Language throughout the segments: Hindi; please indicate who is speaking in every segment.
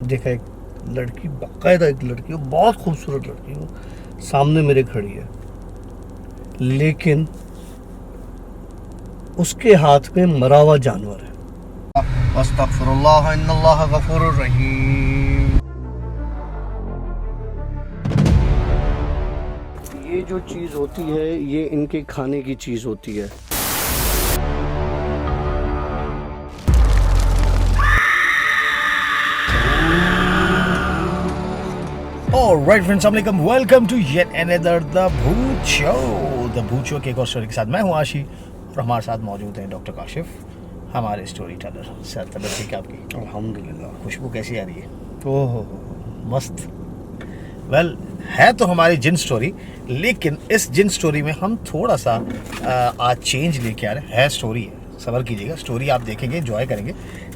Speaker 1: देखा एक लड़की, बाकायदा एक लड़की, वो बहुत खूबसूरत लड़की, वो सामने मेरे खड़ी है, लेकिन उसके हाथ में मरा हुआ जानवर है। अस्तगफिरुल्लाह इन्नल्लाह गफूरुर रहीम। ये जो चीज़ होती है, ये इनके खाने की चीज़ होती है।
Speaker 2: Alright friends, अस्सलाम welcome to yet another the Bhoot show. The Bhoot show के एक और स्टोरी के साथ मैं हूँ आशी और हमारे साथ मौजूद हैं डॉक्टर काशिफ, हमारे स्टोरी टेलर। सर तबीयत ठीक है आपकी?
Speaker 1: अल्हम्दुलिल्लाह।
Speaker 2: खुशबू कैसी आ रही है?
Speaker 1: ओहो,
Speaker 2: मस्त। वेल है तो हमारी जिन स्टोरी, लेकिन इस जिन स्टोरी में हम थोड़ा सा आज चेंज लेके आ रहे हैं। स्टोरी है, सबर कीजिएगा, स्टोरी आप देखेंगे, एंजॉय करेंगे,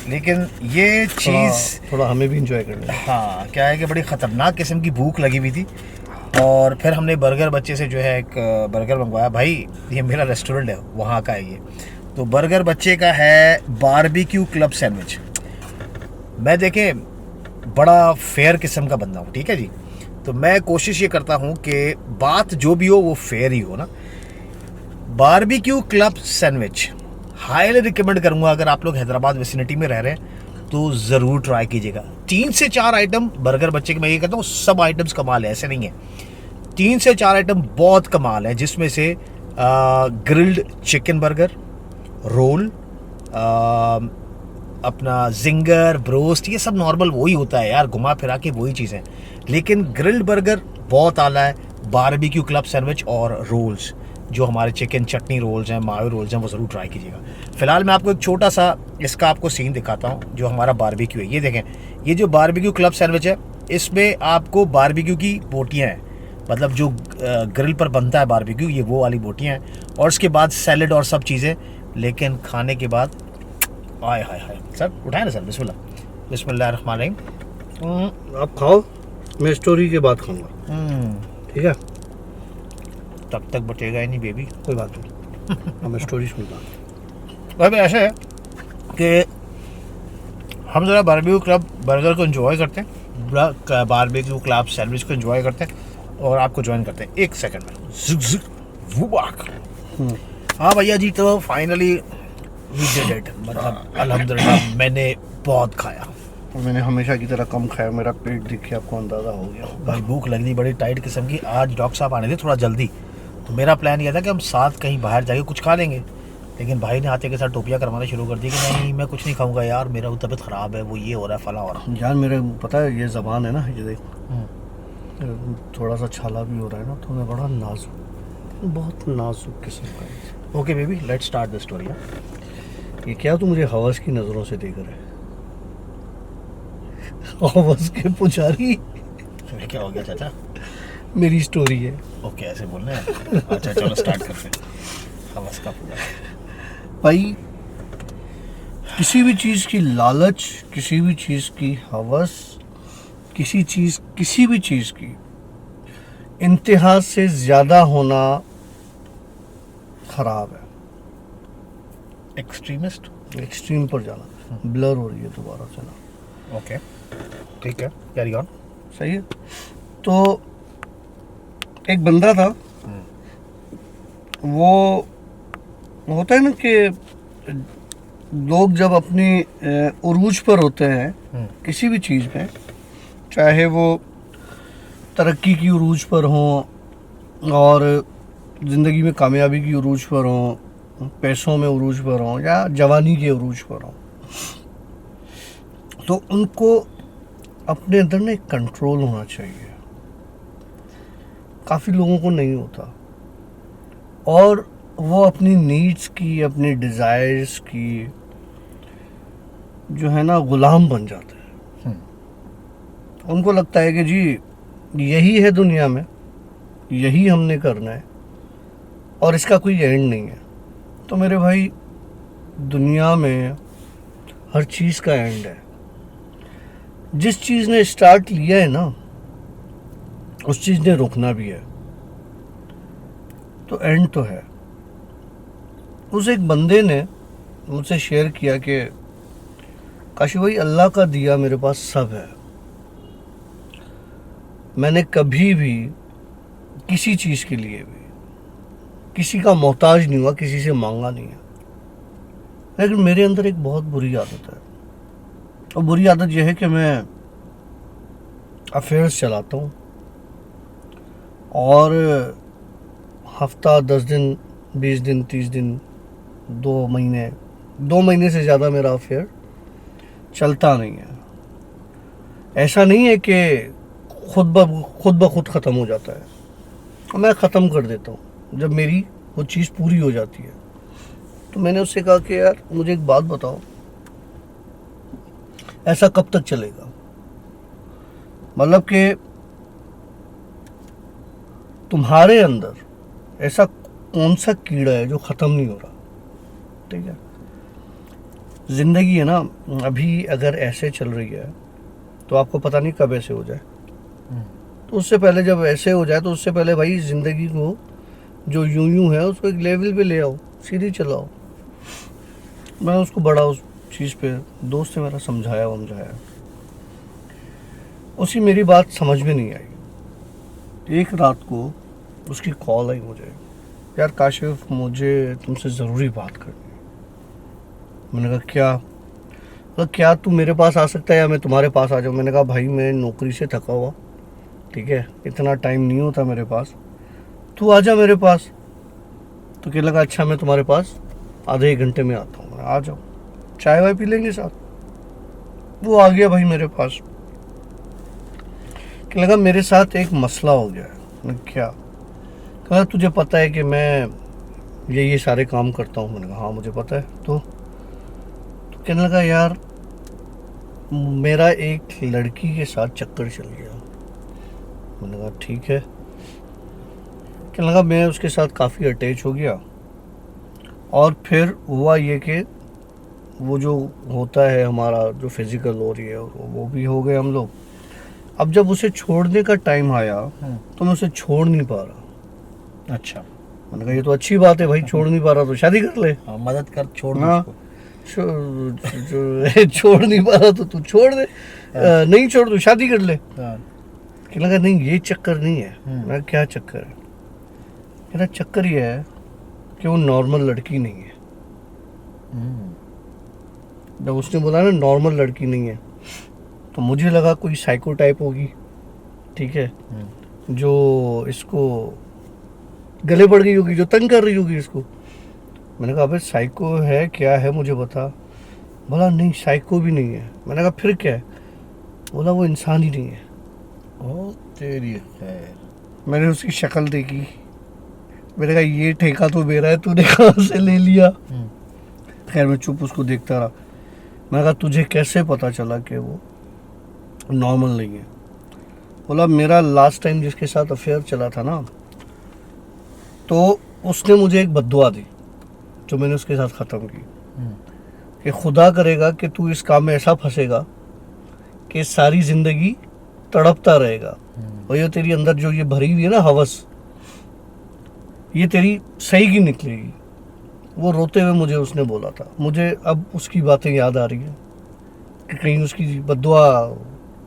Speaker 2: लेकिन ये चीज़
Speaker 1: थोड़ा हमें भी इंजॉय करना है।
Speaker 2: हाँ, क्या है कि बड़ी ख़तरनाक किस्म की भूख लगी हुई थी और फिर हमने बर्गर बच्चे से जो है एक बर्गर मंगवाया। भाई ये मेरा रेस्टोरेंट है, वहाँ का है ये। तो बर्गर बच्चे का है बारबेक्यू क्लब सैंडविच। मैं देखें बड़ा फेयर किस्म का बंदा हूँ, ठीक है जी। तो मैं कोशिश ये करता हूँ कि बात जो भी हो वो फेयर ही हो ना। Barbecue club sandwich highly recommend करूँगा, अगर आप लोग हैदराबाद विसिनिटी में रह रहे हैं तो ज़रूर ट्राई कीजिएगा। 3 से 4 आइटम बर्गर बच्चे के, मैं ये कहता हूँ सब आइटम्स कमाल है, ऐसे नहीं है। 3 से 4 आइटम बहुत कमाल है, जिसमें से ग्रिल्ड चिकन बर्गर, रोल, अपना जिंगर, ब्रोस्ट, ये सब नॉर्मल वही होता है यार, घुमा फिरा के वही चीज़ है। लेकिन ग्रिल्ड बर्गर बहुत आला है, बारबेक्यू क्लब सैंडविच और रोल्स जो हमारे चिकन चटनी रोल्स हैं, मायो रोल्स हैं, वो ज़रूर ट्राई कीजिएगा। फिलहाल मैं आपको एक छोटा सा इसका आपको सीन दिखाता हूँ जो हमारा बारबेक्यू है। ये देखें, ये जो बारबेक्यू क्लब सैंडविच है, इसमें आपको बारबेक्यू की बोटियाँ हैं, मतलब जो ग्रिल पर बनता है बारबेक्यू, ये वो वाली बोटियाँ हैं, और उसके बाद सैलड और सब चीज़ें। लेकिन खाने के बाद आय हाय हाय, सर उठाए ना सर, बिस्मिल्लाह बिस्मिल्लाहिर्रहमानिर्रहीम।
Speaker 1: आप खाओ, मैं स्टोरी के बाद खाऊंगा, ठीक है?
Speaker 2: तब तक बचेगा ही नहीं बेबी।
Speaker 1: कोई बात नहीं, अब मैं स्टोरी सुनता हूँ।
Speaker 2: भाई ऐसा है कि हम ज़रा बारबेक्यू क्लब बर्गर को एंजॉय करते हैं, बारबेक्यू क्लब सैंडविच को एंजॉय करते हैं और आपको ज्वाइन करते हैं। एक सेकंड में ज़ुक ज़ुक वुबाक। हाँ भैया जी, तो फाइनली वी डिड इट, मतलब अल्हम्दुलिल्लाह मैंने बहुत खाया।
Speaker 1: मैंने हमेशा की तरह कम खाया, मेरा पेट देखिए, आपको अंदाज़ा हो गया।
Speaker 2: भाई भूख लग रही बड़ी टाइट किस्म की। आज डॉक्टर साहब आने थे थोड़ा जल्दी, तो मेरा प्लान ये था कि हम साथ कहीं बाहर जाके कुछ खा लेंगे, लेकिन भाई ने आते के साथ टोपियाँ करवाना शुरू कर दी कि नहीं मैं कुछ नहीं खाऊंगा यार, मेरा वो तबीयत ख़राब है, वो ये हो रहा है, फला हो रहा है।
Speaker 1: यार मेरे पता है, ये ज़बान है ना, ये देख थोड़ा सा छाला भी हो रहा है ना, तो मैं बड़ा नाजुक, बहुत नाजुक किस्म का है।
Speaker 2: Okay baby, let's start the story.
Speaker 1: ये क्या तू मुझे हवस की नज़रों से देख रहा है? हवस के पुजारी,
Speaker 2: क्या हो गया चाचा?
Speaker 1: मेरी स्टोरी है।
Speaker 2: ओके ऐसे बोलना है? अच्छा चलो स्टार्ट करते हैं। हवस का पूजा।
Speaker 1: भाई किसी भी चीज़ की लालच, किसी भी चीज़ की हवस, किसी भी चीज़ की इंतहा से ज़्यादा होना खराब है।
Speaker 2: एक्सट्रीमिस्ट,
Speaker 1: एक्सट्रीम पर जाना। ब्लर हो रही है दोबारा से ना।
Speaker 2: ओके ठीक है, कैरी ऑन।
Speaker 1: सही है। तो एक बंदा था, वो होता है ना कि लोग जब अपनी उरूज पर होते हैं किसी भी चीज़ में, चाहे वो तरक्की की उरूज पर हों और ज़िंदगी में कामयाबी की उरूज पर हों, पैसों में उरूज पर हों या जवानी के उरूज पर हों, तो उनको अपने अंदर ना एक कंट्रोल होना चाहिए। काफ़ी लोगों को नहीं होता और वो अपनी नीड्स की, अपनी डिज़ायर्स की जो है ना गुलाम बन जाते हैं। उनको लगता है कि जी यही है दुनिया में, यही हमने करना है और इसका कोई एंड नहीं है। तो मेरे भाई, दुनिया में हर चीज़ का एंड है। जिस चीज़ ने स्टार्ट लिया है ना, उस चीज़ ने रुकना भी है, तो एंड तो है। उस एक बंदे ने मुझसे शेयर किया कि काशी भाई, अल्लाह का दिया मेरे पास सब है, मैंने कभी भी किसी चीज़ के लिए भी किसी का मोहताज नहीं हुआ, किसी से मांगा नहीं है। लेकिन मेरे अंदर एक बहुत बुरी आदत है, और बुरी आदत यह है कि मैं अफेयर्स चलाता हूँ, और हफ्ता 10 दिन 20 दिन 30 दिन 2 महीने से ज़्यादा मेरा अफेयर चलता नहीं है। ऐसा नहीं है कि खुद ब खुद ख़त्म हो जाता है, मैं ख़त्म कर देता हूँ जब मेरी वो चीज़ पूरी हो जाती है। तो मैंने उससे कहा कि यार मुझे एक बात बताओ, ऐसा कब तक चलेगा? मतलब कि तुम्हारे अंदर ऐसा कौन सा कीड़ा है जो ख़त्म नहीं हो रहा? ठीक है, ज़िंदगी है ना, अभी अगर ऐसे चल रही है तो आपको पता नहीं कब ऐसे हो जाए। तो उससे पहले जब ऐसे हो जाए तो उससे पहले भाई ज़िंदगी को जो यूं है उसको एक लेवल पे ले आओ, सीधी चलाओ। मैं उसको बड़ा उस चीज़ पे दोस्त ने मेरा समझाया, उसी मेरी बात समझ में नहीं आई। एक रात को उसकी कॉल आई मुझे, यार काशिफ मुझे तुमसे ज़रूरी बात करनी है। मैंने कहा क्या? तो क्या तू मेरे पास आ सकता है या मैं तुम्हारे पास आ जाऊँ? मैंने कहा भाई मैं नौकरी से थका हुआ, ठीक है, इतना टाइम नहीं होता मेरे पास, तू आ जा मेरे पास। तो क्या लगा, अच्छा मैं तुम्हारे पास आधे 1 घंटे में आता हूँ। आ जाओ, चाय वाय पी लेंगे साथ। वो आ गया भाई मेरे पास। क्या लगा, मेरे साथ एक मसला हो गया है। मैं क्या? कहा तुझे पता है कि मैं ये सारे काम करता हूँ। मैंने कहा हाँ मुझे पता है। तो कहने लगा यार मेरा एक लड़की के साथ चक्कर चल गया। मैंने कहा ठीक है। कहने लगा मैं उसके साथ काफ़ी अटैच हो गया, और फिर हुआ ये कि वो जो होता है हमारा जो फिज़िकल हो रही है वो भी हो गए हम लोग। अब जब उसे छोड़ने का टाइम आया तो मैं उसे छोड़ नहीं पा रहा।
Speaker 2: अच्छा,
Speaker 1: मैंने कहा ये तो अच्छी बात है भाई, छोड़ नहीं पा रहा तो शादी कर ले।
Speaker 2: हाँ, मदद कर, छोड़ दो
Speaker 1: हाँ,
Speaker 2: उसको।
Speaker 1: छोड़ नहीं पा रहा तो तू छोड़ दे, नहीं छोड़ तू शादी कर ले।
Speaker 2: हाँ,
Speaker 1: कि लगा नहीं ये चक्कर नहीं है।
Speaker 2: हम्म।
Speaker 1: मैं क्या चक्कर है? मेरा चक्कर ये है कि वो नॉर्मल लड़की नहीं है। जब उसने बोला ना नॉर्मल लड़की नहीं है, तो मुझे लगा कोई साइको टाइप होगी, ठीक है, जो इसको गले पड़ गई होगी, जो तंग कर रही होगी इसको। मैंने कहा अबे साइको है क्या है मुझे बता। बोला नहीं साइको भी नहीं है। मैंने कहा फिर क्या है? बोला वो इंसान ही नहीं है।
Speaker 2: ओ तेरी खैर।
Speaker 1: मैंने उसकी शक्ल देखी, मैंने कहा ये ठेका तो मेरा है, तूने कहाँ से ले लिया? खैर मैं चुप उसको देखता रहा। मैंने कहा तुझे कैसे पता चला कि वो नॉर्मल नहीं है? बोला मेरा लास्ट टाइम जिसके साथ अफेयर चला था ना, तो उसने मुझे एक बद्दुआ दी जो मैंने उसके साथ ख़त्म की, कि खुदा करेगा कि तू इस काम में ऐसा फंसेगा कि सारी ज़िंदगी तड़पता रहेगा, और ये तेरी अंदर जो ये भरी हुई है ना हवस, ये तेरी सही की निकलेगी। वो रोते हुए मुझे उसने बोला था। मुझे अब उसकी बातें याद आ रही हैं कि कहीं उसकी बद्दुआ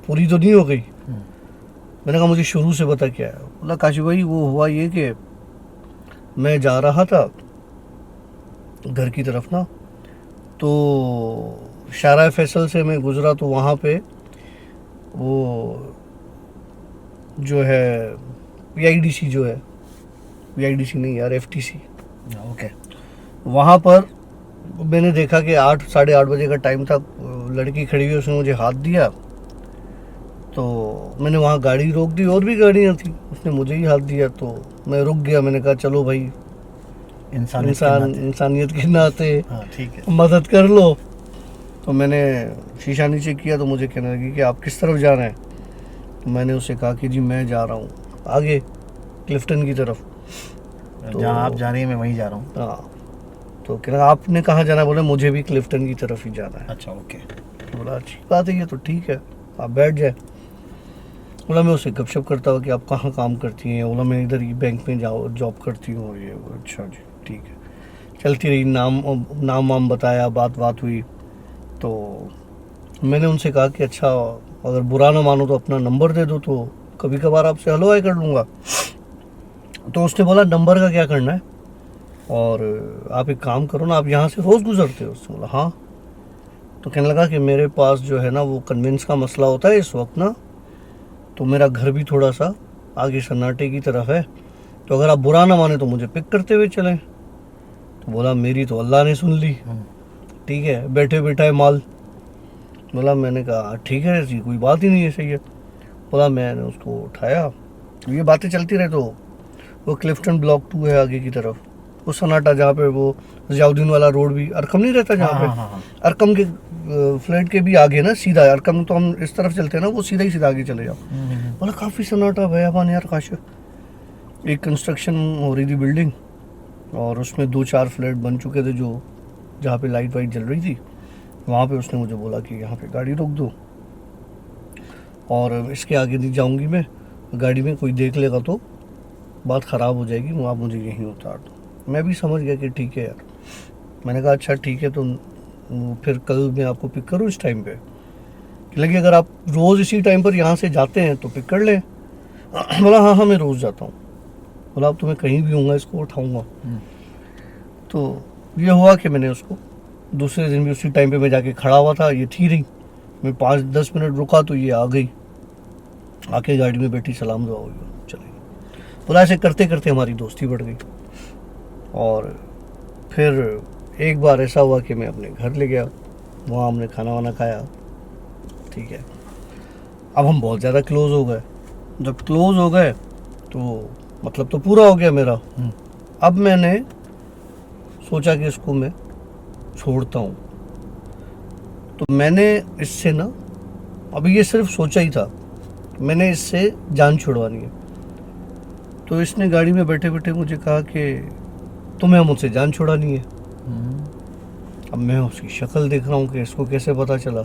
Speaker 1: पूरी तो नहीं हो गई। मैंने कहा मुझे शुरू से बता क्या है। बोला काशी भाई वो हुआ ये कि मैं जा रहा था घर की तरफ ना, तो शारा फैसल से मैं गुजरा, तो वहाँ पे वो जो है PIDC जो है, PIDC नहीं यार FTC,
Speaker 2: ओके।
Speaker 1: वहाँ पर मैंने देखा कि 8-8:30 बजे का टाइम था। लड़की खड़ी हुई, उसने मुझे हाथ दिया, तो मैंने वहाँ गाड़ी रोक दी, और भी गाड़ियाँ थी, उसने मुझे ही हाथ दिया, तो मैं रुक गया। मैंने कहा चलो भाई इंसानियत के नाते
Speaker 2: हाँ, ठीक है।
Speaker 1: मदद कर लो। तो मैंने शीशा नीचे किया, तो मुझे कहने लगी कि आप किस तरफ जा रहे हैं? तो मैंने उससे कहा कि जी मैं जा रहा हूँ आगे क्लिफ्टन की तरफ। तो
Speaker 2: जहाँ आप जा रही हैं मैं वहीं जा रहा हूँ।
Speaker 1: हाँ, तो कह रहा आपने कहाँ जाना है? बोले मुझे भी क्लिफ्टन की तरफ ही जाना है।
Speaker 2: अच्छा, ओके।
Speaker 1: बोला अच्छी बात है, ये तो ठीक है, आप बैठ जाए। बोला मैं उससे गपशप करता हुआ कि आप कहाँ काम करती हैं? बोला मैं इधर ही बैंक में जॉब करती हूँ। और ये अच्छा जी ठीक है। चलती रही, नाम वाम बताया, बात हुई। तो मैंने उनसे कहा कि अच्छा अगर बुरा ना मानो तो अपना नंबर दे दो, तो कभी कभार आपसे हलवाई कर लूँगा। तो उसने बोला नंबर का क्या करना है, और आप एक काम करो ना, आप यहाँ से रोज़ गुजरते हो? उसने बोला हाँ। तो कहने लगा कि मेरे पास जो है ना वो कन्वेंस का मसला होता है इस वक्त ना, तो मेरा घर भी थोड़ा सा आगे सन्नाटे की तरफ है, तो अगर आप बुरा ना माने तो मुझे पिक करते हुए चलें। तो बोला मेरी तो अल्लाह ने सुन ली, ठीक है, बैठे बैठाए माल। बोला, मैंने कहा ठीक है, ऐसी कोई बात ही नहीं है, सही है। बोला मैंने उसको उठाया, ये बातें चलती रहे। तो वो क्लिफ्टन ब्लॉक 2 है आगे की तरफ, वो सन्नाटा जहाँ पे वो जियाउद्दीन वाला रोड भी, अरकम नहीं रहता जहाँ पे, अरकम के फ्लैट के भी आगे ना सीधा, अरकम तो हम इस तरफ चलते हैं ना, वो सीधा ही सीधा आगे चले जाओ। बोला काफ़ी सन्नाटा भयाबान यार काश। एक कंस्ट्रक्शन हो रही थी बिल्डिंग, और उसमें 2-4 फ्लैट बन चुके थे, जो जहाँ पे लाइट वाइट जल रही थी वहाँ पे उसने मुझे बोला कि यहाँ पे गाड़ी रोक दो, और इसके आगे नहीं जाऊँगी मैं, गाड़ी में कोई देख लेगा तो बात ख़राब हो जाएगी, आप मुझे यहीं उतार दो। मैं भी समझ गया कि ठीक है यार। मैंने कहा अच्छा ठीक है, तो फिर कल मैं आपको पिक करूँ इस टाइम पे? लगे अगर आप रोज़ इसी टाइम पर यहाँ से जाते हैं तो पिक कर लें। बोला हाँ हाँ मैं रोज़ जाता हूँ। बोला अब तो मैं कहीं भी हूँगा इसको उठाऊँगा। तो ये हुआ कि मैंने उसको दूसरे दिन भी उसी टाइम पे मैं जाके खड़ा हुआ था, ये थी नहीं, मैं 5-10 मिनट रुका तो ये आ गई, आके गाड़ी में बैठी, सलाम दुआ हुई, चली गई। बोला ऐसे करते करते हमारी दोस्ती बढ़ गई। और फिर एक बार ऐसा हुआ कि मैं अपने घर ले गया, वहाँ हमने खाना वाना खाया, ठीक है। अब हम बहुत ज़्यादा क्लोज हो गए। जब क्लोज हो गए तो मतलब तो पूरा हो गया मेरा। अब मैंने सोचा कि इसको मैं छोड़ता हूँ। तो मैंने इससे ना, अभी ये सिर्फ सोचा ही था, मैंने इससे जान छुड़वानी है। तो इसने गाड़ी में बैठे बैठे मुझे कहा कि तुम्हें मुझसे जान छुड़ानी है। अब मैं उसकी शक्ल देख रहा हूँ कि इसको कैसे पता चला।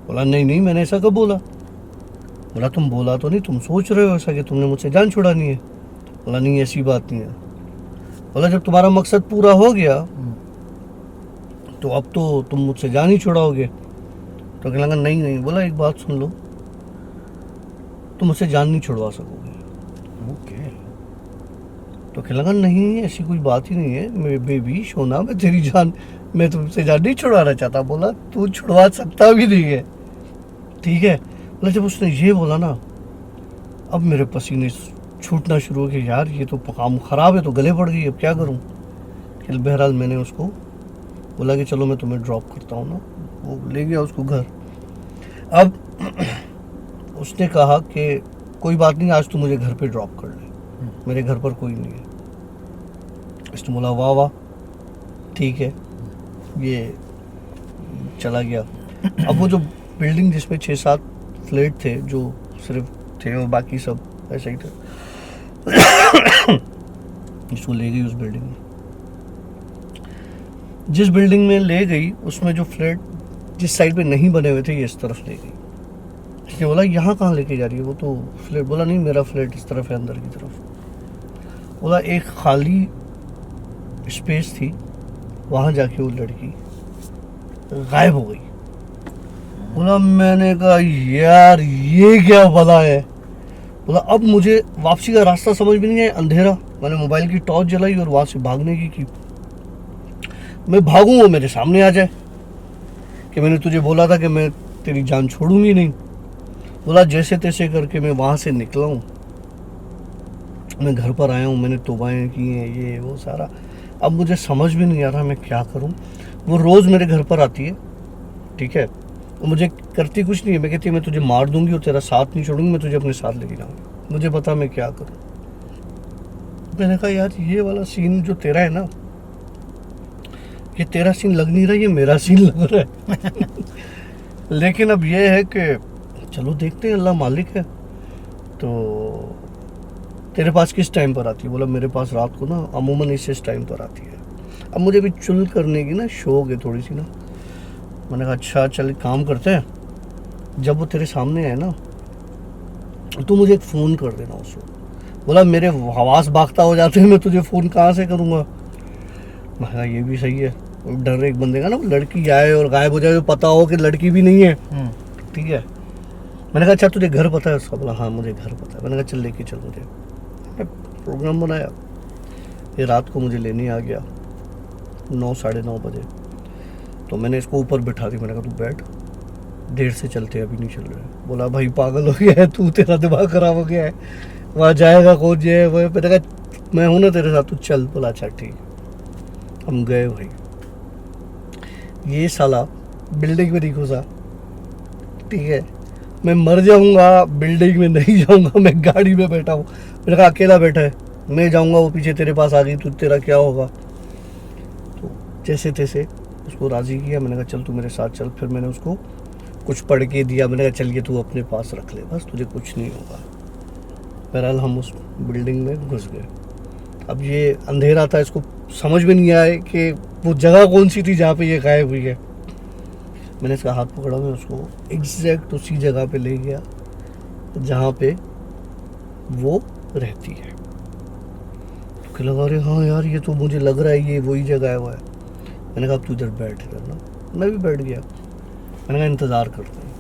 Speaker 1: बोला नहीं नहीं मैंने ऐसा कब बोला। बोला तुम बोला तो नहीं, तुम सोच रहे हो ऐसा कि तुमने मुझसे जान छुड़ानी है। बोला नहीं ऐसी बात नहीं है। बोला जब तुम्हारा मकसद पूरा हो गया तो अब तो तुम मुझसे जान ही छुड़ाओगे। तो कहने लगा नहीं नहीं। बोला एक बात सुन लो, तुम मुझसे जान नहीं छुड़वा सकोगे।
Speaker 2: ओके।
Speaker 1: तो कहने लगा नहीं ऐसी कोई बात ही नहीं है, मेरे बेबी सोना, मैं तेरी जान, मैं तुमसे जान नहीं छुड़वाना चाहता। बोला तू छुड़वा सकता भी नहीं है, ठीक है। बोला जब उसने ये बोला ना, अब मेरे पसीने छूटना शुरू हो गए, यार ये तो काम ख़राब है, तो गले पड़ गई, अब क्या करूँ। बहरहाल मैंने उसको बोला कि चलो मैं तुम्हें ड्रॉप करता हूँ ना, वो ले गया उसको घर। अब उसने कहा कि कोई बात नहीं, आज तू मुझे घर पे ड्रॉप कर ले, मेरे घर पर कोई नहीं है। इसने बोला वाह वाह ठीक है, ये चला गया। अब वो जो बिल्डिंग जिसमें 6-7 फ्लैट थे जो सिर्फ थे और बाकी सब ऐसे ही थे, इसको ले गई उस बिल्डिंग में। जिस बिल्डिंग में ले गई उसमें जो फ्लैट जिस साइड पे नहीं बने हुए थे ये इस तरफ ले गई। इसने बोला यहाँ कहाँ लेके जा रही है, वो तो फ्लैट। बोला नहीं मेरा फ्लैट इस तरफ है, अंदर की तरफ। बोला एक खाली स्पेस थी, वहाँ जाके वो लड़की गायब हो गई। बोला मैंने कहा यार ये क्या भला है। बोला अब मुझे वापसी का रास्ता समझ भी नहीं आया, अंधेरा। मैंने मोबाइल की टॉर्च जलाई और वहाँ से भागने की मैं भागूं वो मेरे सामने आ जाए कि मैंने तुझे बोला था कि मैं तेरी जान छोड़ूंगी नहीं। बोला जैसे तैसे करके मैं वहाँ से निकला हूँ, मैं घर पर आया हूँ, मैंने तौबाएं की हैं, ये वो सारा। अब मुझे समझ भी नहीं आ रहा मैं क्या करूँ। वो रोज़ मेरे घर पर आती है, ठीक है, वो मुझे करती कुछ नहीं है। मैं कहती है मैं तुझे मार दूंगी और तेरा साथ नहीं छोड़ूंगी, मैं तुझे अपने साथ लेके जाऊँगी, मुझे बता मैं क्या करूँ। मैंने कहा यार ये वाला सीन जो तेरा है ना, ये तेरा सीन लग नहीं रहा, ये मेरा सीन लग रहा है। लेकिन अब ये है कि चलो देखते हैं, अल्लाह मालिक है। तो तेरे पास किस टाइम पर आती है। बोला मेरे पास रात को ना अमूमन इस टाइम पर आती है। अब मुझे भी चुल करने की ना शौक है थोड़ी सी ना। मैंने कहा अच्छा चल काम करते हैं, जब वो तेरे सामने है ना तो मुझे एक फ़ोन कर देना उसको। बोला मेरे हवास बाख्ता हो जाते हैं, मैं तुझे फ़ोन कहाँ से करूँगा। मैं कहा ये भी सही है, डर एक बंदे का ना, लड़की आए और गायब हो जाए, पता हो कि लड़की भी नहीं है, ठीक है। मैंने कहा अच्छा तुझे घर पता है उसका? बोला हाँ मुझे घर पता है। मैंने कहा चल लेके चल मुझे। मैंने प्रोग्राम बनाया, ये रात को मुझे लेने आ गया 9 साढ़े 9 बजे। तो मैंने इसको ऊपर बिठा दी, मैंने कहा तू बैठ, देर से चलते अभी नहीं चल रहे। बोला भाई पागल हो गया है तू, तेरा दिमाग खराब हो गया है, वहाँ जाएगा कौन जाए वो। मैंने कहा मैं हूँ ना तेरे साथ, तू चल। बोला अच्छा ठीक। हम गए भाई, ये साला बिल्डिंग में नहीं घुसा, ठीक है। मैं मर जाऊंगा, बिल्डिंग में नहीं जाऊंगा, मैं गाड़ी में बैठा हूँ। मैंने कहा अकेला बैठा है, मैं जाऊंगा वो पीछे तेरे पास आ गई तो तेरा क्या होगा। तो जैसे तैसे उसको राज़ी किया। मैंने कहा चल तू मेरे साथ चल। फिर मैंने उसको कुछ पढ़ के दिया। मैंने कहा चल ये तू अपने पास रख ले, बस तुझे कुछ नहीं होगा। बहरहाल हम उस बिल्डिंग में घुस गए। अब ये अंधेरा था, इसको समझ में नहीं आया कि वो जगह कौन सी थी जहाँ पे ये गायब हुई है। मैंने इसका हाथ पकड़ा, मैं उसको एग्जैक्ट उसी जगह पे ले गया जहाँ पे वो रहती है। तो लगा अरे हाँ यार ये तो मुझे लग रहा है ये वही जगह है वो है। मैंने कहा अब तू इधर बैठ कर ना। मैं भी बैठ गया। मैंने कहा इंतज़ार करते हैं।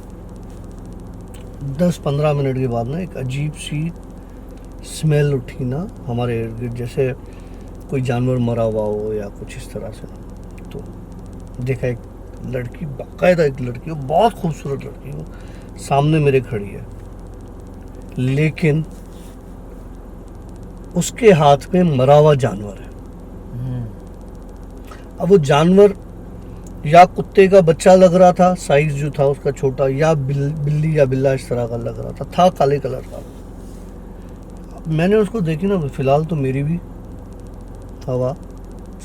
Speaker 1: 10-15 मिनट के बाद ना एक अजीब सी स्मेल उठी ना हमारे इर्द गिर्द, जैसे कोई जानवर मरा हुआ हो या कुछ इस तरह से। तो देखा एक लड़की, बाकायदा एक लड़की, वो बहुत खूबसूरत लड़की, वो सामने मेरे खड़ी है, लेकिन उसके हाथ में मरा हुआ जानवर है। अब वो जानवर या कुत्ते का बच्चा लग रहा था, साइज जो था उसका छोटा, या बिल्ली या बिल्ला इस तरह का लग रहा था काले कलर का। मैंने उसको देखी ना, फिलहाल तो मेरी भी हवा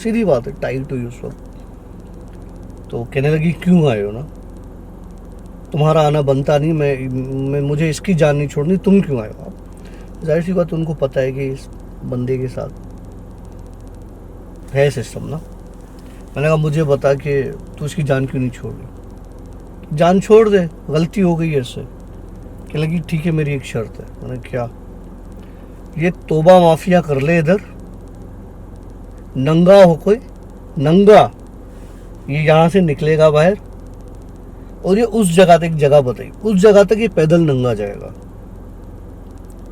Speaker 1: सीधी बात है टाइट हुई उस वक्त। तो कहने लगी क्यों आए हो ना, तुम्हारा आना बनता नहीं, मैं मुझे इसकी जान नहीं छोड़नी, तुम क्यों आए हो। आप जाहिर सी बात उनको पता है कि इस बंदे के साथ है सिस्टम ना। मैंने कहा मुझे बता कि तू इसकी जान क्यों नहीं छोड़ रही। जान छोड़ दे, गलती हो गई है इससे। कहने लगी ठीक है मेरी एक शर्त है। मैंने क्या? ये तोबा माफिया कर ले इधर, नंगा हो कोई नंगा, ये यहाँ से निकलेगा बाहर और ये उस जगह तक, जगह बताई उस जगह तक ये पैदल नंगा जाएगा,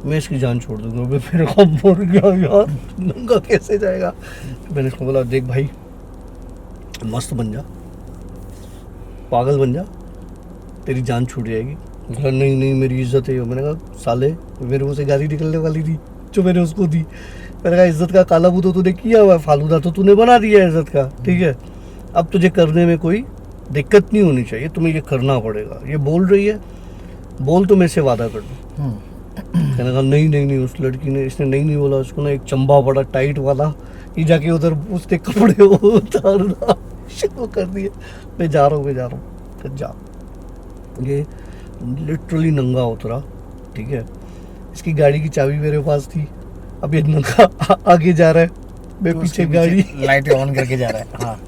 Speaker 1: मैं इसकी जान छोड़ दूंगा। फिर हम मर गया यार, नंगा कैसे जाएगा। मैंने इसको बोला देख भाई मस्त बन जा, पागल बन जा, तेरी जान छूट जाएगी। बोला नहीं नहीं मेरी इज्जत है। मैंने कहा साले मेरे मुँह से गाली निकलने वाली थी जो मैंने उसको दी। मैंने कहा इज्जत का काला मुँह तो तूने किया हुआ है, फालूदा तो तूने बना दिया है इज्जत का, ठीक है। अब तुझे करने में कोई दिक्कत नहीं होनी चाहिए, तुम्हें ये करना पड़ेगा। ये बोल रही है, बोल तो मेरे से वादा कर दो। मैंने कहा नहीं नहीं नहीं। उस लड़की ने, इसने नहीं बोला, उसको ना एक चंबा बड़ा टाइट वाला, ये जाके उधर उसके कपड़े उतारना शुरू कर दिए। मैं जा रहा हूँ। फिर जा, ये लिटरली नंगा उतरा, ठीक है। इसकी गाड़ी की चाबी मेरे पास थी। अब ये नंगा आगे जा रहा है, मैं पीछे गाड़ी
Speaker 2: लाइट ऑन करके जा रहा है। हाँ।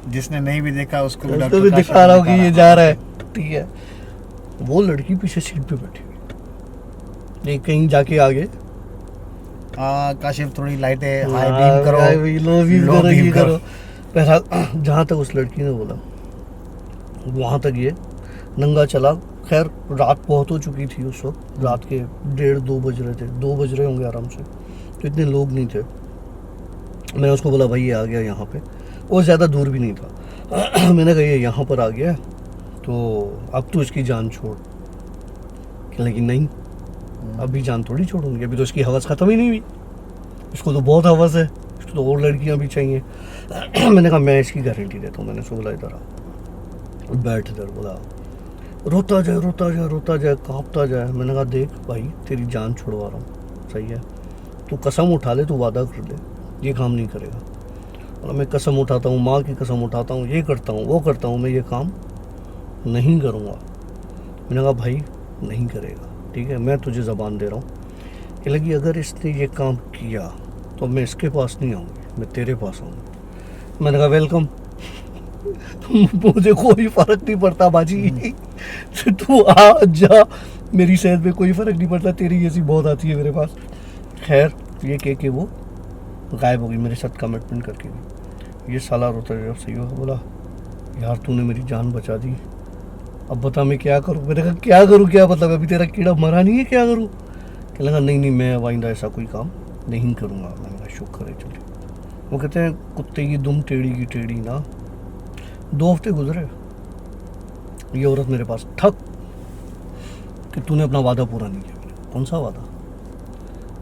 Speaker 2: जिसने नहीं भी देखा उसको
Speaker 1: भी दिखा रहा हूँ कि ये जा रहा है, ठीक है। वो लड़की पीछे सीट पे बैठी हुई, ये कहीं जाके आगे
Speaker 2: काशिफ थोड़ी लाइटें हाई बीम करो,
Speaker 1: लो बीम करो। पहला जहाँ तक उस लड़की ने बोला वहाँ तक ये नंगा चला। खैर रात बहुत हो चुकी थी उस वक्त, रात के 1:30-2 बज रहे थे, 2 बज रहे होंगे आराम से, तो इतने लोग नहीं थे। मैंने उसको बोला भाई ये आ गया यहाँ पे, वो ज़्यादा दूर भी नहीं था। मैंने कहा ये यहाँ पर आ गया तो अब तो इसकी जान छोड़। लेकिन नहीं, अभी जान थोड़ी छोड़ूंगी, अभी तो इसकी हवस ख़त्म ही नहीं हुई, इसको तो बहुत हवस है, इसको तो और लड़कियाँ भी चाहिए। मैंने कहा मैं इसकी गारंटी देता हूँ। मैंने उसको बोला इधर आ, बैठ इधर। बोला रोता जाए काँपता जाए। मैंने कहा देख भाई तेरी जान छुड़वा रहा हूँ, सही है, तू कसम उठा ले, तू वादा कर ले, ये काम नहीं करेगा। और मैं कसम उठाता हूँ, माँ की कसम उठाता हूँ, ये करता हूँ वो करता हूँ, मैं ये काम नहीं करूँगा। मैंने कहा भाई नहीं करेगा, ठीक है, मैं तुझे ज़बान दे रहा हूँ। कि लगी अगर इसने ये काम किया तो मैं इसके पास नहीं आऊँगी, मैं तेरे पास आऊँगी। मैंने कहा वेलकम। मुझे कोई फ़र्क नहीं पड़ता बाजी, तू आ जा, मेरी सेहत में कोई फ़र्क नहीं पड़ता, तेरी ऐसी बहुत आती है मेरे पास। खैर ये कह के वो गायब हो गई, मेरे साथ कमिटमेंट करके भी। ये साला रोता जब सही हो, बोला यार तूने मेरी जान बचा दी, अब बता मैं क्या करूँ। मैंने कहा क्या करूँ, क्या मतलब अभी तेरा कीड़ा मरा नहीं है, क्या करूँ। कहने लगा नहीं नहीं मैं अब आइंदा ऐसा कोई काम नहीं करूँगा। मैंने कहा शुक्र है चलिए। वो कहते हैं कुत्ते की दुम टेढ़ी की टेढ़ी ना। 2 हफ्ते गुजरे, ये औरत मेरे पास ठक कि तूने अपना वादा पूरा नहीं किया। मैंने कौन सा वादा।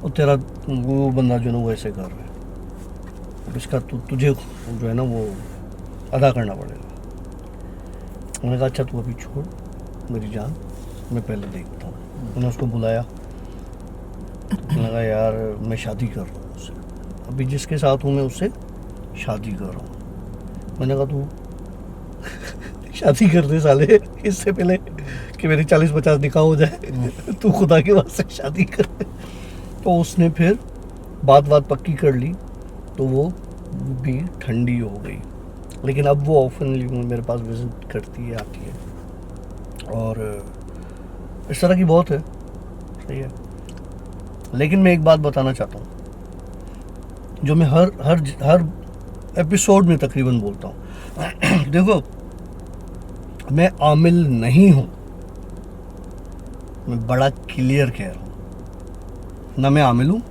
Speaker 1: और तेरा वो बंदा जो है ना वो ऐसे कर रहा है, अब इसका तुझे जो है ना वो अदा करना पड़ेगा। मैंने कहा अच्छा तू अभी छोड़ मेरी जान, मैं पहले देखता हूँ। मैंने उसको बुलाया, मैंने कहा यार मैं शादी कर रहा हूँ उससे, अभी जिसके साथ हूँ मैं उससे शादी कर रहा हूँ। मैंने कहा तू शादी कर दे साले, इससे पहले कि मेरी 40-50 निकाह हो जाए तू खुदा के वास्ते शादी कर दे। तो उसने फिर बात पक्की कर ली, तो वो भी ठंडी हो गई। लेकिन अब वो ऑफनली मेरे पास विजिट करती है, आती है, और इस तरह की बहुत है। सही है। लेकिन मैं एक बात बताना चाहता हूँ जो मैं हर एपिसोड में तकरीबन बोलता हूँ। देखो मैं आमिल नहीं हूँ, मैं बड़ा क्लियर कह रहा हूँ। ना मैं आमिल हूँ,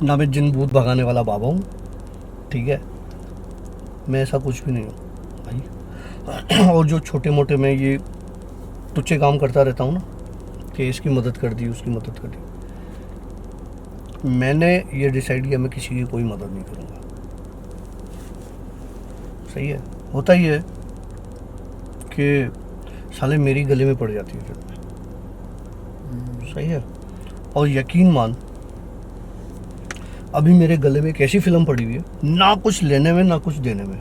Speaker 1: ना मैं जिन भूत भगाने वाला बाबा हूँ, ठीक है, मैं ऐसा कुछ भी नहीं हूँ भाई। और जो छोटे मोटे मैं ये तुच्छे काम करता रहता हूँ ना कि इसकी मदद कर दी उसकी मदद कर दी, मैंने ये डिसाइड किया मैं किसी की कोई मदद नहीं करूँगा। सही है। होता ही है कि साले मेरी गले में पड़ जाती है फिल्म। सही है। और यकीन मान अभी मेरे गले में एक ऐसी फिल्म पड़ी हुई है, ना कुछ लेने में ना कुछ देने में,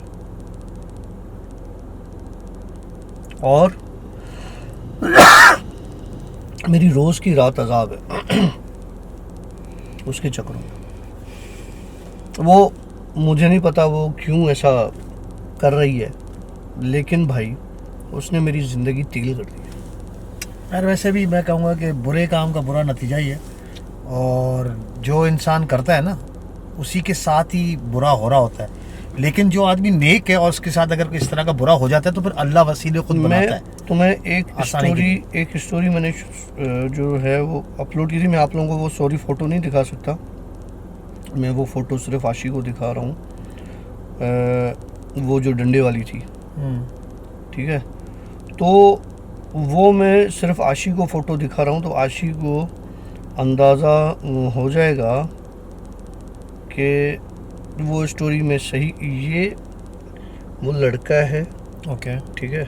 Speaker 1: और मेरी रोज की रात अजाब है उसके चक्करों में। वो मुझे नहीं पता वो क्यों ऐसा कर रही है, लेकिन भाई उसने मेरी ज़िंदगी तब्दील कर दी है।
Speaker 2: यार वैसे भी मैं कहूँगा कि बुरे काम का बुरा नतीजा ही है, और जो इंसान करता है ना उसी के साथ ही बुरा हो रहा होता है। लेकिन जो आदमी नेक है और उसके साथ अगर इस तरह का बुरा हो जाता है तो फिर अल्लाह वसीले खुद बनाता है।
Speaker 1: तुम्हें
Speaker 2: आसानी
Speaker 1: एक स्टोरी मैंने जो है वो अपलोड की थी। मैं आप लोगों को वो सॉरी फ़ोटो नहीं दिखा सकता, मैं वो फ़ोटो सिर्फ आशी को दिखा रहा हूँ, वो जो डंडे वाली थी, ठीक है। तो वो मैं सिर्फ आशी को फ़ोटो दिखा रहा हूँ, तो आशी को अंदाज़ा हो जाएगा कि वो स्टोरी में सही ये वो लड़का है।
Speaker 2: ओके
Speaker 1: ठीक है,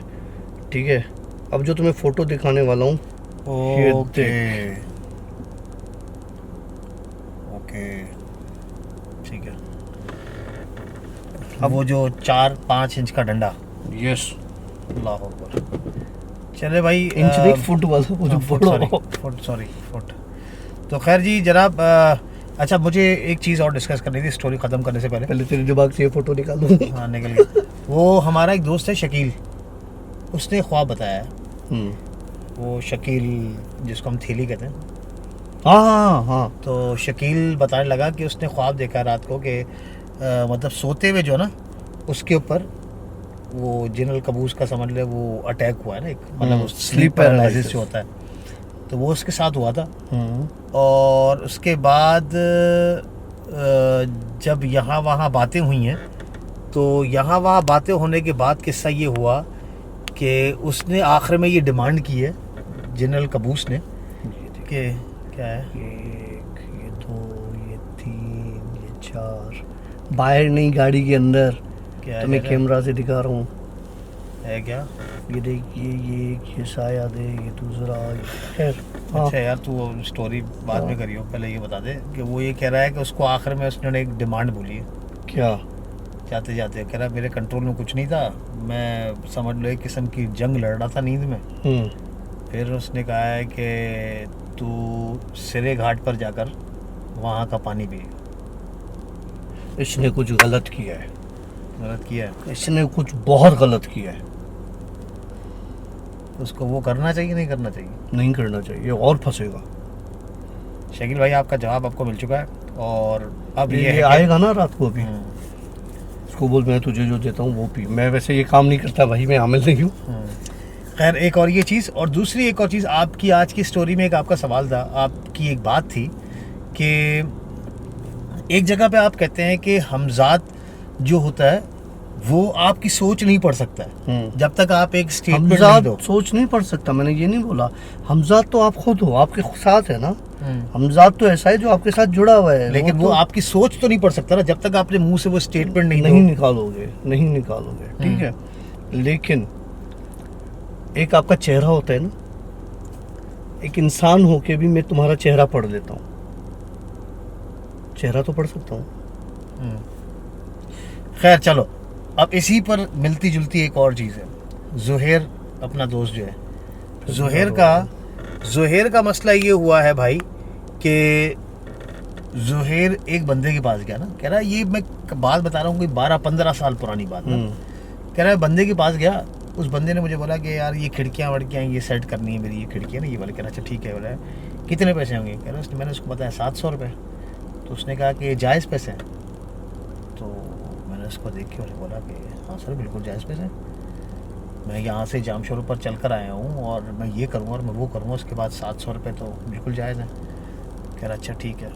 Speaker 1: ठीक है। अब जो तुम्हें फ़ोटो दिखाने वाला हूँ,
Speaker 2: ओके ओके ठीक है। अब वो जो 4-5 इंच का डंडा,
Speaker 1: यस,
Speaker 2: अल्लाह अकबर। चले भाई,
Speaker 1: इंच नहीं फुट वाला वो जो
Speaker 2: सॉरी फुट। तो खैर जी जनाब, अच्छा मुझे एक चीज़ और डिस्कस करनी थी स्टोरी ख़त्म करने से पहले
Speaker 1: तेरे दिमाग से ये फ़ोटो निकालूँ।
Speaker 2: हाँ निकल गया। वो हमारा एक दोस्त है शकील, उसने ख्वाब बताया है। वो शकील जिसको हम थेली कहते हैं,
Speaker 1: हाँ।
Speaker 2: तो शकील बताने लगा कि उसने ख्वाब देखा रात को कि मतलब सोते हुए जो ना उसके ऊपर वो जिनल कबूस का समझ ले वो अटैक हुआ है ना, एक मतलब स्लीप पैरालिसिस जो होता है, तो वो उसके साथ हुआ था। और उसके बाद जब यहाँ वहाँ बातें हुई हैं, तो यहाँ वहाँ बातें होने के बाद किस्सा ये हुआ कि उसने आखिर में ये डिमांड की है जनरल कबूस ने कि क्या है,
Speaker 1: 1 ये 2 ये 3 ये 4, बाहर नहीं गाड़ी के अंदर,
Speaker 2: क्या
Speaker 1: तुम्हें
Speaker 2: है
Speaker 1: कैमरा से दिखा रहा हूँ,
Speaker 2: है क्या?
Speaker 1: ये देखिए ये साया दे, ये दूसरा, खैर।
Speaker 2: अच्छा यार तू स्टोरी बाद में करियो, पहले ये बता दे कि वो ये कह रहा है कि उसको आखिर में उसने एक डिमांड बोली है।
Speaker 1: क्या?
Speaker 2: जाते जाते कह रहा है मेरे कंट्रोल में कुछ नहीं था, मैं समझ लो एक किस्म की जंग लड़ रहा था नींद में। फिर उसने कहा है कि तू सिरे घाट पर जाकर वहाँ का पानी पी।
Speaker 1: इसने कुछ गलत किया है,
Speaker 2: गलत किया है,
Speaker 1: इसने कुछ बहुत गलत किया है।
Speaker 2: उसको वो करना चाहिए नहीं करना चाहिए?
Speaker 1: नहीं करना चाहिए और फंसेगा।
Speaker 2: शकील भाई आपका जवाब आपको मिल चुका है, और अब
Speaker 1: ये आएगा ना रात को अभी, उसको बोल मैं तुझे जो देता हूँ वो पी। मैं वैसे ये काम नहीं करता भाई, मैं आमिल नहीं हूँ।
Speaker 2: खैर एक और ये चीज़, और दूसरी एक और चीज़ आपकी आज की स्टोरी में एक आपका सवाल था, आपकी एक बात थी कि एक जगह पे आप कहते हैं कि हमजाद जो होता है वो आपकी सोच नहीं पढ़ सकता है जब तक आप एक स्टेटमेंट नहीं
Speaker 1: हमजाद
Speaker 2: दो।
Speaker 1: सोच नहीं पढ़ सकता, मैंने ये नहीं बोला। हमजाद तो आप खुद हो, आपके साथ है ना। हमजाद तो ऐसा है जो आपके साथ जुड़ा हुआ है,
Speaker 2: लेकिन वो
Speaker 1: तो
Speaker 2: आपकी सोच तो नहीं पढ़ सकता ना जब तक आपने मुंह से वो स्टेटमेंट नहीं
Speaker 1: नहीं
Speaker 2: दो।
Speaker 1: निकालोगे, नहीं निकालोगे, ठीक है। लेकिन एक आपका चेहरा होता है ना, एक इंसान होके भी मैं तुम्हारा चेहरा पढ़ लेता हूँ, चेहरा तो पढ़ सकता हूँ।
Speaker 2: खैर चलो, अब इसी पर मिलती जुलती एक और चीज़ है। जुहैर अपना दोस्त जो है, जुहैर का मसला ये हुआ है भाई कि जुहैर एक बंदे के पास गया ना, कह रहा है, ये मैं बात बता रहा हूँ कोई 12-15 साल पुरानी बात ना, कह रहा है बंदे के पास गया, उस बंदे ने मुझे बोला कि यार ये खिड़कियाँ वड़कियाँ ये सेट करनी है मेरी, ये खिड़कियाँ ना ये वाले। कह रहा अच्छा ठीक है, बोला कितने पैसे होंगे? कह रहा मैंने उसको बताया 700 रुपये। तो उसने कहा कि जायज़ पैसे हैं? तो मैंने उसको देख के उन्हें बोला कि हाँ सर बिल्कुल जायज़ पैसे हैं, मैं यहाँ से जाम शोरूम पर चल कर आया हूँ और मैं ये करूँगा और मैं वो करूँगा, उसके बाद 700 रुपये तो बिल्कुल जायज़ है। कह रहा अच्छा ठीक है।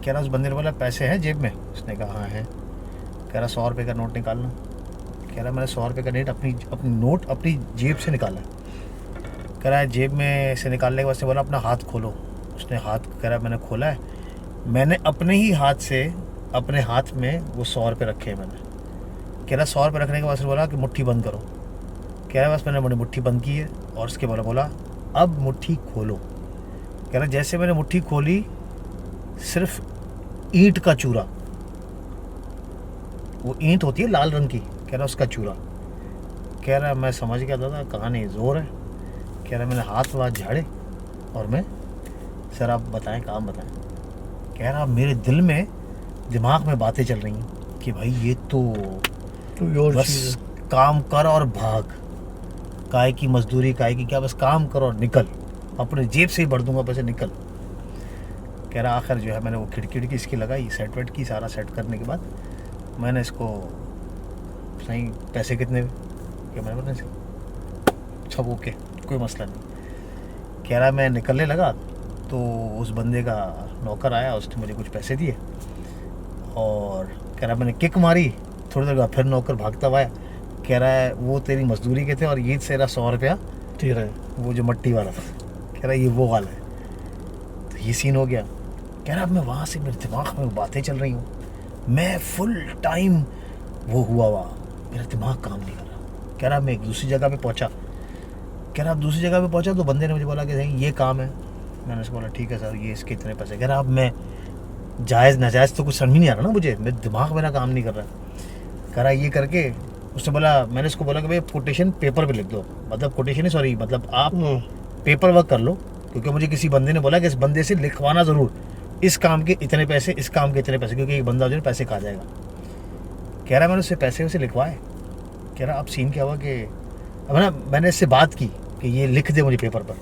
Speaker 2: कह रहा उस बंदे ने बोला पैसे हैं जेब में? उसने कहा हाँ है। कह रहा 100 रुपये का नोट निकालना। कह रहा मैंने 100 रुपये का अपनी नोट अपनी जेब से निकाला। कह रहा है जेब में से निकालने के बाद से बोला अपना हाथ खोलो। उसने हाथ, कह रहा मैंने खोला है, मैंने अपने ही हाथ से अपने हाथ में वो 100 रुपये रखे हैं मैंने। कह रहा 100 रुपये रखने के बाद से बोला कि मुट्ठी बंद करो। कह रहा बस मैंने बड़ी मुट्ठी बंद की है और उसके बाद बोला अब मुट्ठी खोलो। कह रहा जैसे मैंने मुट्ठी खोली सिर्फ ईंट का चूरा, वो ईंट होती है लाल रंग की, कह रहा उसका चूरा। कह रहा मैं समझ गया दादा कहानी जोर है। कह रहा मैंने हाथ वाथ झाड़े और मैं, सर आप बताएं काम बताएं। कह रहा मेरे दिल में दिमाग में बातें चल रही हैं कि भाई ये तो बस काम कर और भाग, काय की मजदूरी काय की क्या, बस काम कर और निकल, अपने जेब से ही भर दूंगा पैसे, निकल। कह रहा आखिर जो है मैंने वो खिड़की इसकी लगाई, सेट वेट की, सारा सेट करने के बाद मैंने इसको सही पैसे कितने हुए? क्या मैंने बताया सब ओके, कोई मसला नहीं। कह रहा मैं निकलने लगा तो उस बंदे का नौकर आया, उसने मुझे कुछ पैसे दिए और कह रहा मैंने किक मारी, थोड़ी देर बाद फिर नौकर भागता हुआ आया। कह रहा है वो तेरी मजदूरी के थे और ये तेरा 100 रुपया
Speaker 1: तेरा है,
Speaker 2: वो जो मट्टी वाला था। कह रहा ये वो वाला है। तो ये सीन हो गया। कह रहा अब मैं वहाँ से मेरे दिमाग में बातें चल रही हूँ, मैं फुल टाइम वो हुआ मेरा दिमाग काम नहीं कर रहा। कह रहा मैं एक दूसरी जगह पे पहुँचा। कह रहा अब दूसरी जगह पे पहुँचा तो बंदे ने मुझे बोला कि नहीं ये काम है। मैंने उसको बोला ठीक है सर, ये इसके इतने पैसे। कह रहा अब मैं जायज़ नाजायज़ तो कुछ समझ नहीं आ रहा ना मुझे, मेरे दिमाग मेरा काम नहीं कर रहा। कह रहा ये करके उसने बोला, मैंने उसको बोला कि भाई कोटेशन पेपर पे लिख दो, मतलब कोटेशन सॉरी मतलब आप पेपर वर्क कर लो, क्योंकि मुझे किसी बंदे ने बोला कि इस बंदे से लिखवाना ज़रूर, इस काम के इतने पैसे, इस काम के इतने पैसे, क्योंकि एक बंदा जो है पैसे खा जाएगा। कह रहा मैंने उससे पैसे वैसे लिखवाए। कह रहा अब सीन क्या हुआ कि अब ना मैंने इससे बात की कि ये लिख दे मुझे पेपर पर।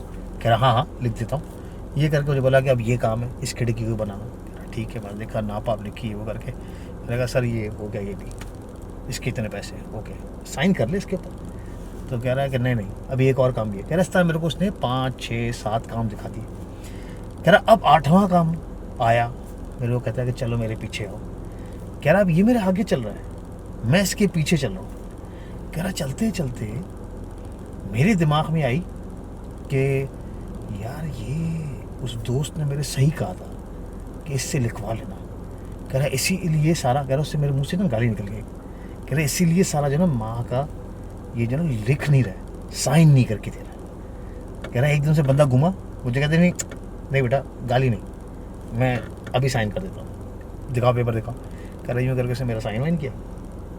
Speaker 2: कह रहा हाँ हाँ लिख देता हूँ। ये करके मुझे बोला कि अब ये काम है, इस खिड़की को बनाना। ठीक है, मैंने देखा नाप आप लिखी वो करके। मैंने कहा सर ये हो गया, ये भी इसके इतने पैसे, ओके साइन कर ले इसके ऊपर। तो कह रहा है कि नहीं अभी एक और काम भी है। कह रहा इस तरह मेरे को उसने 5, 6, 7 काम दिखा दिए। कह रहा अब 8वां काम आया, मेरे को कहता है कि चलो मेरे पीछे आओ। कह रहा अब ये मेरे आगे चल रहा है, मैं इसके पीछे चल रहा हूँ। कह रहा चलते चलते मेरे दिमाग में आई कि यार ये उस दोस्त ने मेरे सही कहा था कि इससे लिखवा लेना। कह रहा इसीलिए सारा, कह रहा उससे मेरे मुंह से ना गाली निकल गई। कह रहा इसीलिए सारा जो ना माँ का ये जो ना लिख नहीं रहा, साइन नहीं करके दे रहा। कह रहा एकदम से बंदा घुमा, मुझे कहते नहीं बेटा गाली नहीं, मैं अभी साइन कर देता हूँ, दिखाओ पेपर दिखाओ। कह रहा यूँ करके से मेरा साइन वाइन किया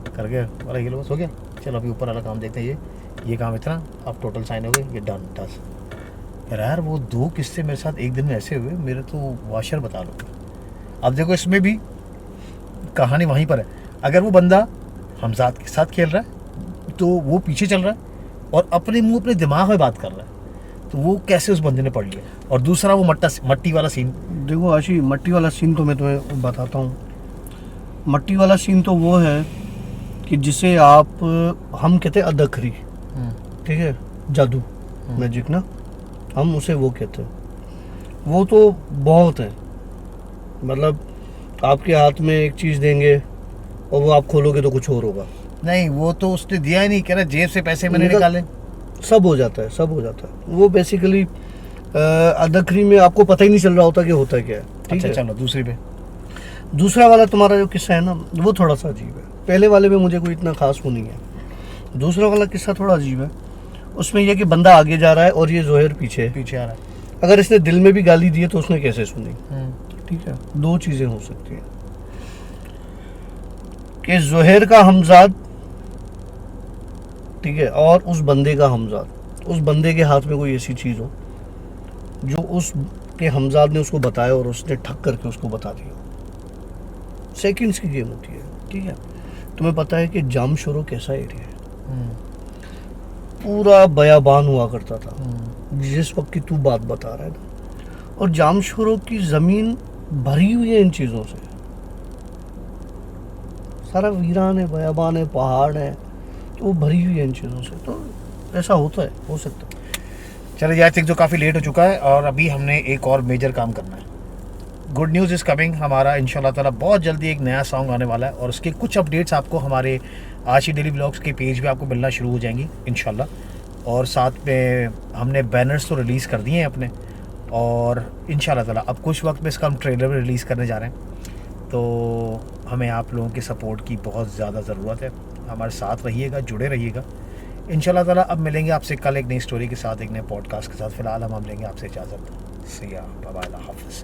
Speaker 2: करके, बोला ये लो बस हो गया, चलो अभी ऊपर वाला काम देखते हैं, ये काम इतना, अब टोटल साइन हो गए, ये डन टस। कह रहा यार वो 2 किस्से मेरे साथ एक दिन में ऐसे हुए, मेरे तो वाशर बता लो। अब देखो इसमें भी कहानी वहीं पर है। अगर वो बंदा हमजाद के साथ खेल रहा है तो वो पीछे चल रहा है और अपने मुंह अपने दिमाग में बात कर रहा है, तो वो कैसे उस बंदे ने पढ़ लिया। और दूसरा वो मट्टी वाला सीन,
Speaker 1: देखो आशी, मट्टी वाला सीन तो मैं तुम्हें बताता हूँ। मट्टी वाला सीन तो वो है कि जिसे आप, हम कहते हैं अदखरी, ठीक है, जादू, मैजिक ना, हम उसे वो कहते हैं। वो तो बहुत है, मतलब आपके हाथ में एक चीज़ देंगे और वो आप खोलोगे तो कुछ और होगा।
Speaker 2: नहीं, वो तो उसने दिया ही नहीं, कह रहा जेब से पैसे मैंने निकाले।
Speaker 1: सब हो जाता है, सब हो जाता है। वो बेसिकली अदकरी में आपको पता ही नहीं चल रहा होता कि होता क्या है। ठीक
Speaker 2: अच्छा
Speaker 1: है,
Speaker 2: चलो दूसरी पे।
Speaker 1: दूसरा वाला तुम्हारा जो किस्सा है ना, वो थोड़ा सा अजीब है। पहले वाले में मुझे कोई इतना खास वो नहीं है। दूसरा वाला किस्सा थोड़ा अजीब है। उसमें यह कि बंदा आगे जा रहा है और ये जोहर पीछे है।
Speaker 2: पीछे आ रहा है।
Speaker 1: अगर इसने दिल में भी गाली दी है तो उसने कैसे सुनी? ठीक है, दो चीज़ें हो सकती हैं कि जोहर का हमजाद, ठीक है, और उस बंदे का हमजाद, उस बंदे के हाथ में कोई ऐसी चीज़ हो जो उस के हमजाद ने उसको बताया और उसने ठक करके उसको बता दिया। सेकंड्स की गेम होती है। ठीक है, तुम्हें पता है कि जामशोरो कैसा एरिया है? पूरा बयाबान हुआ करता था जिस वक्त की तू बात बता रहा है ना, और जामशोरो की ज़मीन भरी हुई है इन चीज़ों से। सारा वीरान है, बयाबान है, पहाड़ है, तो वो भरी हुई है इन चीज़ों से। तो ऐसा होता है, हो सकता है।
Speaker 2: चलिए आज तक जो काफ़ी लेट हो चुका है और अभी हमने एक और मेजर काम करना है। Good news is coming. हमारा इंशाल्लाह ताला बहुत जल्दी एक नया सॉन्ग आने वाला है और उसके कुछ अपडेट्स आपको हमारे आशी डेली ब्लॉग्स के पेज पे आपको मिलना शुरू हो जाएंगी इंशाल्लाह। और साथ में हमने बैनर्स तो रिलीज़ कर दिए हैं अपने, और इंशाल्लाह ताला अब कुछ वक्त में इसका हम ट्रेलर भी रिलीज़ करने जा रहे हैं। तो हमें आप लोगों के सपोर्ट की बहुत ज़्यादा ज़रूरत है। हमारे साथ रहिएगा, जुड़े रहिएगा इंशाल्लाह ताला। अब मिलेंगे आपसे कल एक नई स्टोरी के साथ, एक नए पॉडकास्ट के साथ। फिलहाल हम लेंगे आपसे इजाज़त। सिया बाबा हाफिज़।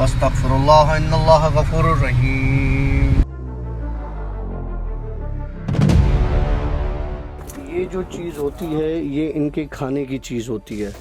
Speaker 1: अस्तगफिरुल्लाह इन्नल्लाह गफूरुर रहीम। ये जो चीज़ होती है ये इनके खाने की चीज़ होती है।